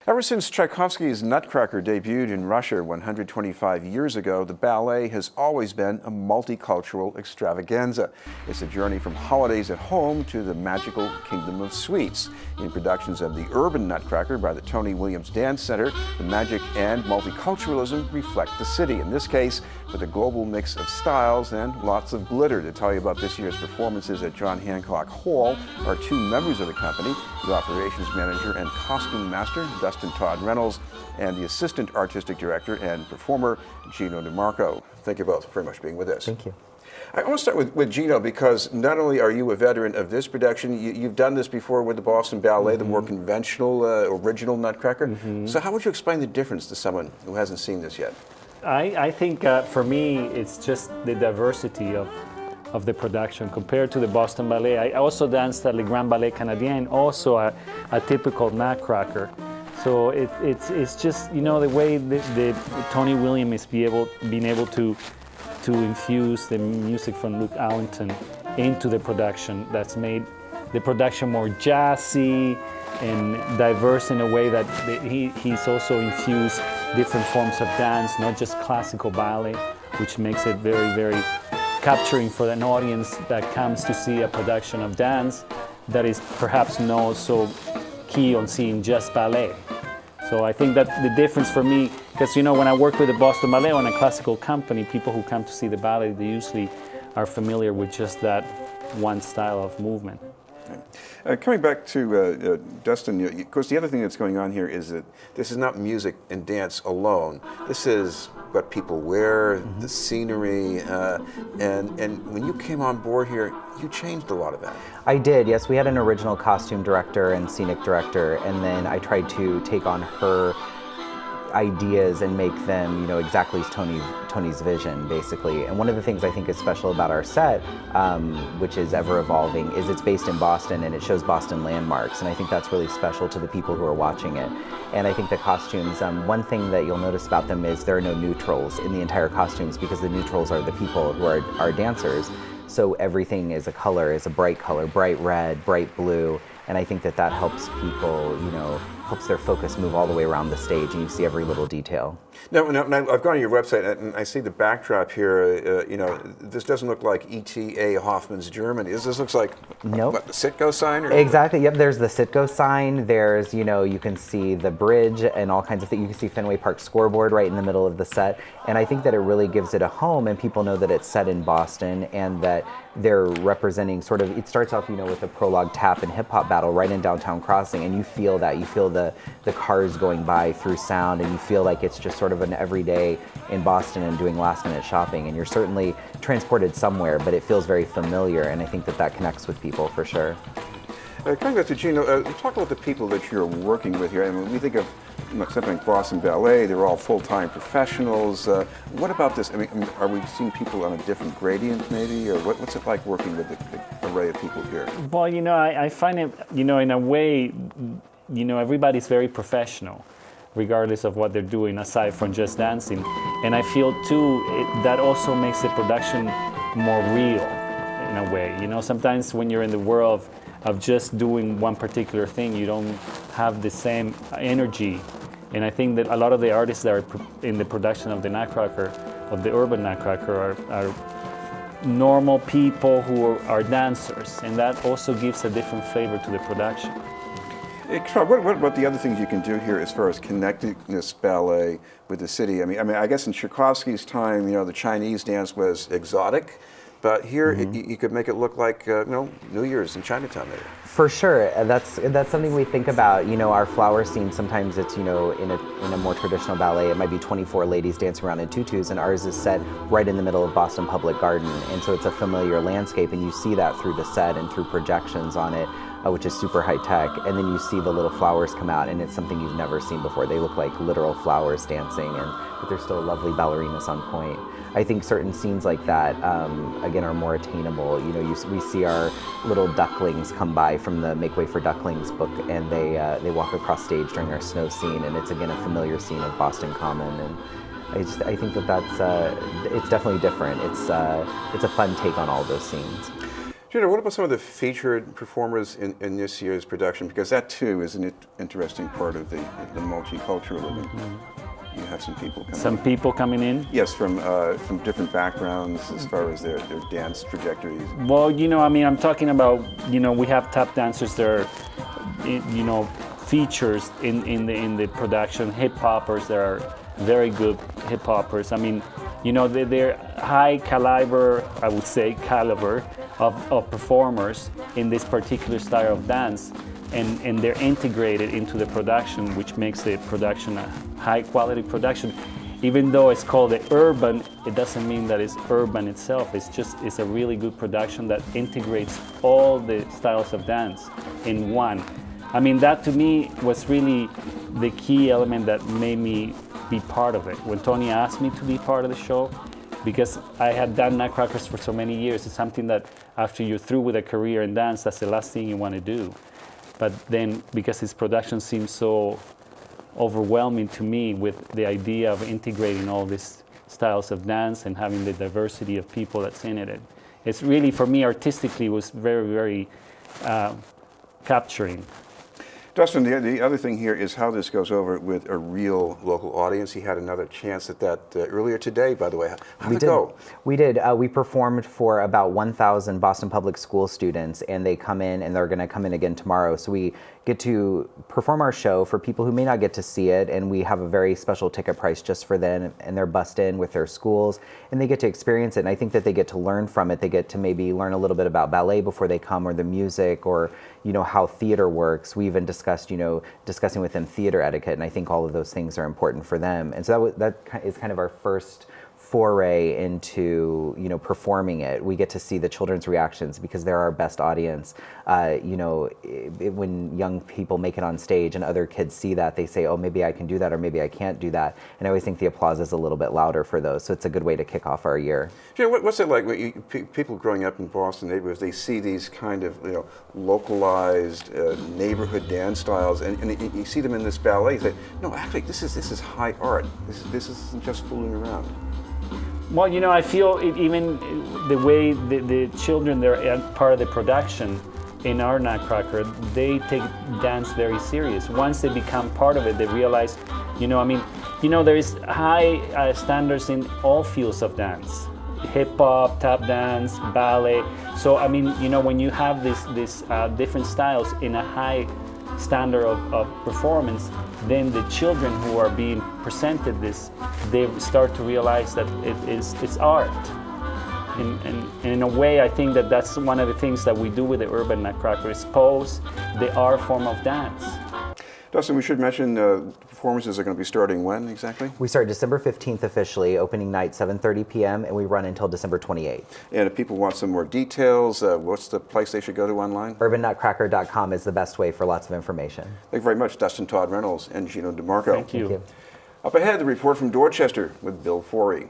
Ever since Tchaikovsky's Nutcracker debuted in Russia 125 years ago, the ballet has always been a multicultural extravaganza. It's a journey from holidays at home to the magical kingdom of sweets. In productions of the Urban Nutcracker by the Tony Williams Dance Center, the magic and multiculturalism reflect the city, in this case with a global mix of styles and lots of glitter. To tell you about this year's performances at John Hancock Hall are two members of the company, the operations manager and costume master, Dustin, Todd, Rennells, and the assistant artistic director and performer, Gino. Thank you both very much for being with us. Thank you. I want to start with Gino, because not only are you a veteran of this production, you've done this before with the Boston Ballet, the more conventional, original Nutcracker. So how would you explain the difference to someone who hasn't seen this yet? I think for me, it's just the diversity of the production compared to the Boston Ballet. I also danced at Le Grand Ballet Canadien, also a typical Nutcracker. So it's just, you know, the way the Tony Williams is being able to infuse the music from Luke Allington into the production. That's made the production more jazzy and diverse in a way that he's also infused different forms of dance, not just classical ballet, which makes it very, very capturing for an audience that comes to see a production of dance that is perhaps not so key on seeing just ballet. So I think that the difference for me, because you know, when I work with the Boston Ballet on a classical company, people who come to see the ballet, they usually are familiar with just that one style of movement. Coming back to Dustin, of course, the other thing that's going on here is that this is not music and dance alone. This is what people wear, the scenery, and when you came on board here, you changed a lot of that. I did, yes. We had an original costume director and scenic director, and then I tried to take on her ideas and make them, you know, exactly as Tony's vision, basically. And one of the things I think is special about our set, which is ever evolving, is it's based in Boston and it shows Boston landmarks. And I think that's really special to the people who are watching it. And I think the costumes, one thing that you'll notice about them is there are no neutrals in the entire costumes, because the neutrals are the people who are dancers. So everything is a color, is a bright color, bright red, bright blue. And I think that that helps people, you know, helps their focus move all the way around the stage, and you see every little detail. Now I've gone to your website and I see the backdrop here. You know, this doesn't look like E.T.A. Hoffman's Germany. This looks like what, the Citgo sign? Or? Exactly. Yep. There's the Citgo sign. There's, you know, you can see the bridge and all kinds of things. You can see Fenway Park scoreboard right in the middle of the set. And I think that it really gives it a home, and people know that it's set in Boston and that they're representing sort of. It starts off, you know, with a prologue tap and hip hop battle right in Downtown Crossing, and you feel that. You feel the cars going by through sound, and you feel like it's just sort of an everyday in Boston and doing last minute shopping, and you're certainly transported somewhere, but it feels very familiar, and I think that that connects with people for sure. Coming back to Gino, talk about the people that you're working with here. I mean, we think of something like Boston Ballet, they're all full-time professionals. What about this? I mean, are we seeing people on a different gradient maybe, or what's it like working with the array of people here? Well, you know, I find it, you know, in a way, you know, everybody's very professional, regardless of what they're doing, aside from just dancing. And I feel too, that also makes the production more real in a way. You know, sometimes when you're in the world of just doing one particular thing, you don't have the same energy. And I think that a lot of the artists that are in the production of the Nutcracker, of the Urban Nutcracker, are normal people who are dancers, and that also gives a different flavor to the production. Hey, Todd, what about the other things you can do here as far as connecting this ballet with the city? I mean, I guess in Tchaikovsky's time, you know, the Chinese dance was exotic, but here you could make it look like, you know, New Year's in Chinatown maybe. For sure, that's something we think about. You know, our flower scene, sometimes it's, you know, in a more traditional ballet, it might be 24 ladies dancing around in tutus, and ours is set right in the middle of Boston Public Garden, and so it's a familiar landscape, and you see that through the set and through projections on it, which is super high tech, and then you see the little flowers come out, and it's something you've never seen before. They look like literal flowers dancing, but they're still lovely ballerinas on point. I think certain scenes like that, again, are more attainable. You know, we see our little ducklings come by from the Make Way for Ducklings book, and they walk across stage during our snow scene, and it's again a familiar scene of Boston Common. And I think that it's definitely different. It's a fun take on all those scenes. Gino, what about some of the featured performers in this year's production? Because that too is an interesting part of the multiculturalism. You have some people coming. Some people coming in. Yes, from different backgrounds as far as their dance trajectories. Well, I'm talking about, we have tap dancers that are, features in the production. Hip hoppers, there are very good hip hoppers. They're high caliber, I would say, caliber of performers in this particular style of dance. And they're integrated into the production, which makes the production a high quality production. Even though it's called the urban, it doesn't mean that it's urban itself. It's a really good production that integrates all the styles of dance in one. That to me was really the key element that made me be part of it. When Tony asked me to be part of the show, because I had done Nutcrackers for so many years, it's something that after you're through with a career in dance, that's the last thing you want to do. But then, because his production seems so overwhelming to me with the idea of integrating all these styles of dance and having the diversity of people that's in it, it's really, for me, artistically, was very, very capturing. Dustin, the other thing here is how this goes over with a real local audience. He had another chance at that earlier today, by the way. How did it go? We did. We performed for about 1,000 Boston Public School students, and they come in, and they're going to come in again tomorrow. So we get to perform our show for people who may not get to see it, and we have a very special ticket price just for them, and they're bussed in with their schools, and they get to experience it, and I think that they get to learn from it. They get to maybe learn a little bit about ballet before they come, or the music, or how theater works. We even discussed, discussing with them theater etiquette, and I think all of those things are important for them. And so that is kind of our first foray into performing it. We get to see the children's reactions because they're our best audience. When young people make it on stage and other kids see that, they say, oh, maybe I can do that, or maybe I can't do that. And I always think the applause is a little bit louder for those. So it's a good way to kick off our year. What's it like when people growing up in Boston neighborhoods, they see these kind of localized neighborhood dance styles, and you see them in this ballet, you say, no, actually this is high art. This isn't just fooling around. Well, I feel even the way the children, they're part of the production in our Nutcracker, they take dance very serious. Once they become part of it, they realize, there is high standards in all fields of dance. Hip hop, tap dance, ballet. So, when you have these different styles in a high standard of performance, then the children who are being presented this, they start to realize that it's art. And in a way, I think that's one of the things that we do with the urban Nutcracker, expose the art form of dance. Dustin, we should mention the performances are going to be starting when exactly? We start December 15th officially, opening night 7:30 p.m., and we run until December 28th. And if people want some more details, what's the place they should go to online? UrbanNutcracker.com is the best way for lots of information. Thank you very much, Dustin, Todd, Rennells, and Gino DeMarco. Thank you. Thank you. Up ahead, the report from Dorchester with Bill Forey.